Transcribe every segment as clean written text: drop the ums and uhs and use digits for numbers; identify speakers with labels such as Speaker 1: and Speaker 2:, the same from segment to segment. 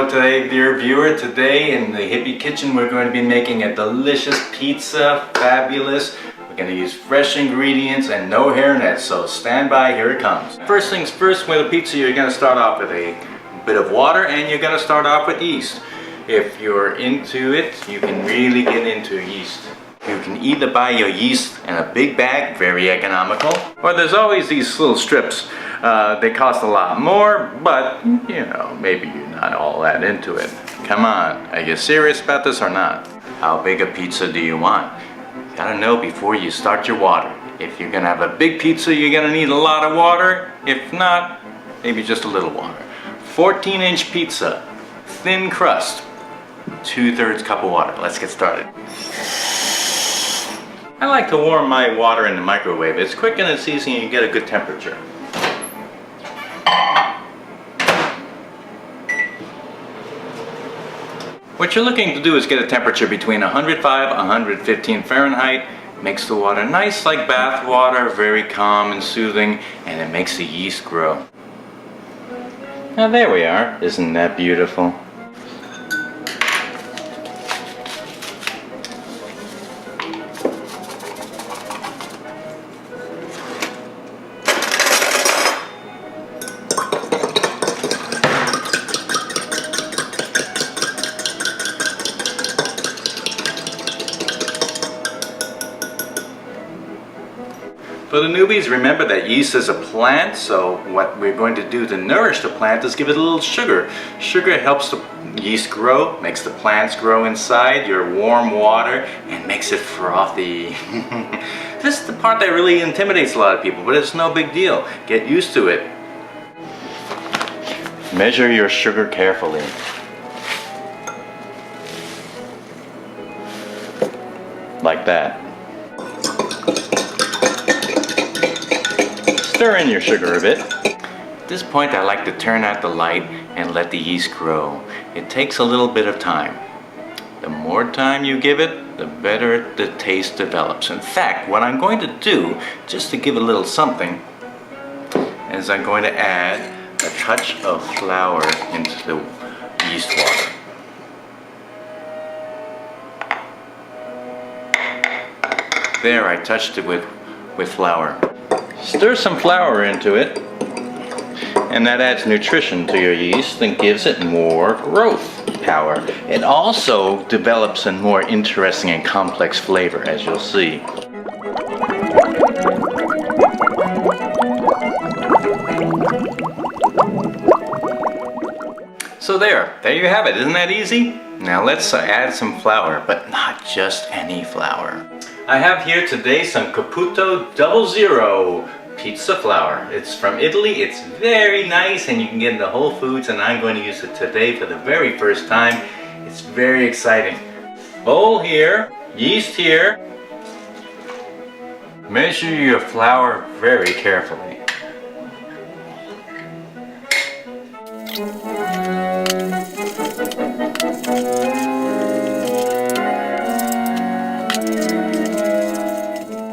Speaker 1: today, dear viewer. Today in the Hippie Kitchen we're going to be making a delicious pizza. Fabulous. We're going to use fresh ingredients and no hairnets, so stand by, here it comes. First things first, with a pizza you're going to start off with a bit of water and you're going to start off with yeast. If you're into it, you can really get into yeast. You can either buy your yeast in a big bag, very economical, or there's always these little strips. They cost a lot more, but you know, maybe you're not all that into it. Come on, are you serious about this or not? How big a pizza do you want? You gotta know before you start your water. If you're gonna have a big pizza, you're gonna need a lot of water. If not, maybe just a little water. 14-inch pizza, thin crust, 2/3 cup of water. Let's get started. I like to warm my water in the microwave. It's quick and it's easy and you get a good temperature. What you're looking to do is get a temperature between 105 and 115 Fahrenheit. Makes the water nice like bath water, very calm and soothing, and it makes the yeast grow. Now there we are. Isn't that beautiful? For the newbies, remember that yeast is a plant, so what we're going to do to nourish the plant is give it a little sugar. Sugar helps the yeast grow, makes the plants grow inside your warm water, and makes it frothy. This is the part that really intimidates a lot of people, but it's no big deal. Get used to it. Measure your sugar carefully. Like that. Stir in your sugar a bit. At this point I like to turn out the light and let the yeast grow. It takes a little bit of time. The more time you give it, the better the taste develops. In fact, what I'm going to do, just to give it a little something, is I'm going to add a touch of flour into the yeast water. There, I touched it with flour. Stir some flour into it, and that adds nutrition to your yeast and gives it more growth power. It also develops a more interesting and complex flavor, as you'll see. So there you have it. Isn't that easy? Now let's add some flour, but not just any flour. I have here today some Caputo 00 pizza flour. It's from Italy. It's very nice and you can get it at Whole Foods, and I'm going to use it today for the very first time. It's very exciting. Bowl here, yeast here. Measure your flour very carefully.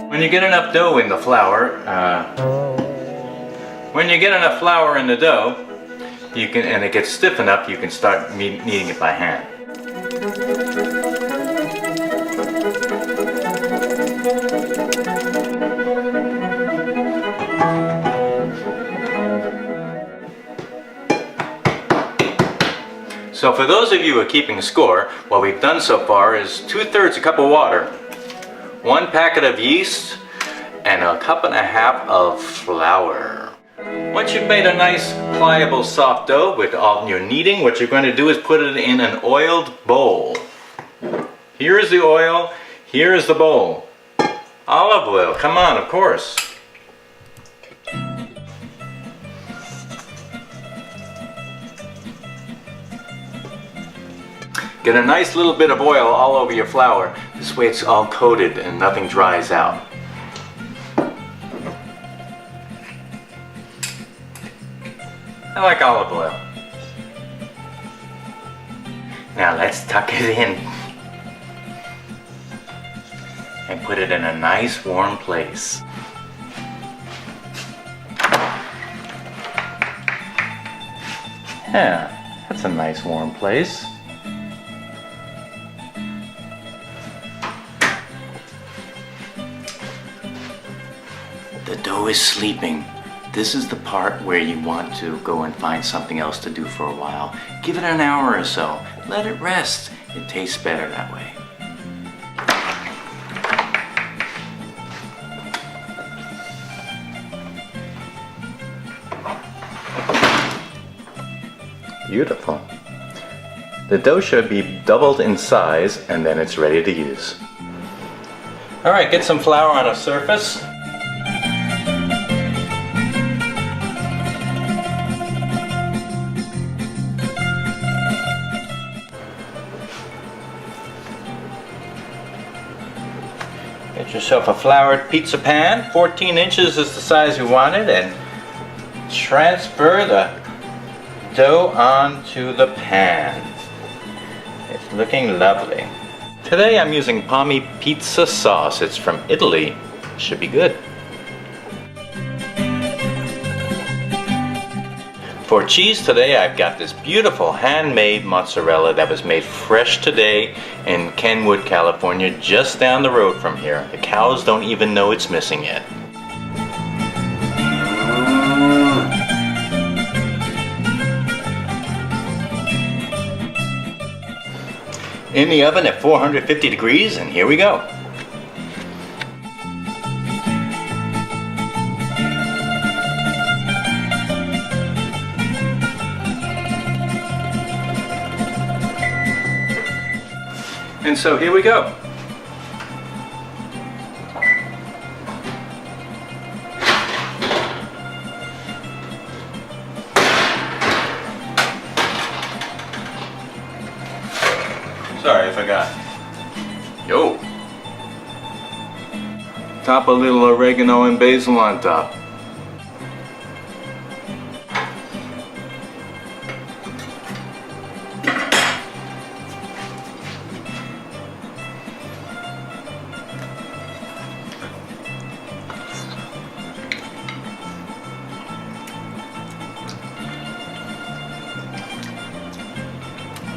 Speaker 1: When you get enough dough in the flour, in the dough, you can, and it gets stiff enough, you can start kneading it by hand. So for those of you who are keeping score, what we've done so far is 2/3 a cup of water, 1 packet of yeast, and 1.5 cups of flour. Once you've made a nice pliable soft dough with all your kneading, what you're going to do is put it in an oiled bowl. Here is the oil, here is the bowl. Olive oil, come on, of course. Get a nice little bit of oil all over your flour. This way it's all coated and nothing dries out. I like olive oil. Now let's tuck it in and put it in a nice warm place. Yeah, That's a nice warm place. The dough is sleeping. This is the part where you want to go and find something else to do for a while. Give it an hour or so. Let it rest. It tastes better that way. Beautiful. The dough should be doubled in size and then it's ready to use. Alright, get some flour on a surface. Get yourself a floured pizza pan. 14 inches is the size you want it, and transfer the dough onto the pan. It's looking lovely. Today I'm using Palmy pizza sauce. It's from Italy. Should be good. For cheese today, I've got this beautiful handmade mozzarella that was made fresh today in Kenwood, California, just down the road from here. The cows don't even know it's missing yet. In the oven at 450 degrees, and here we go. And so here we go. Sorry, I forgot. Yo! Top a little oregano and basil on top.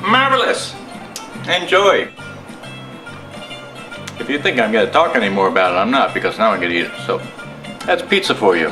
Speaker 1: Marvelous! Enjoy! If you think I'm going to talk any more about it, I'm not, because now I'm going to eat it. So, that's pizza for you.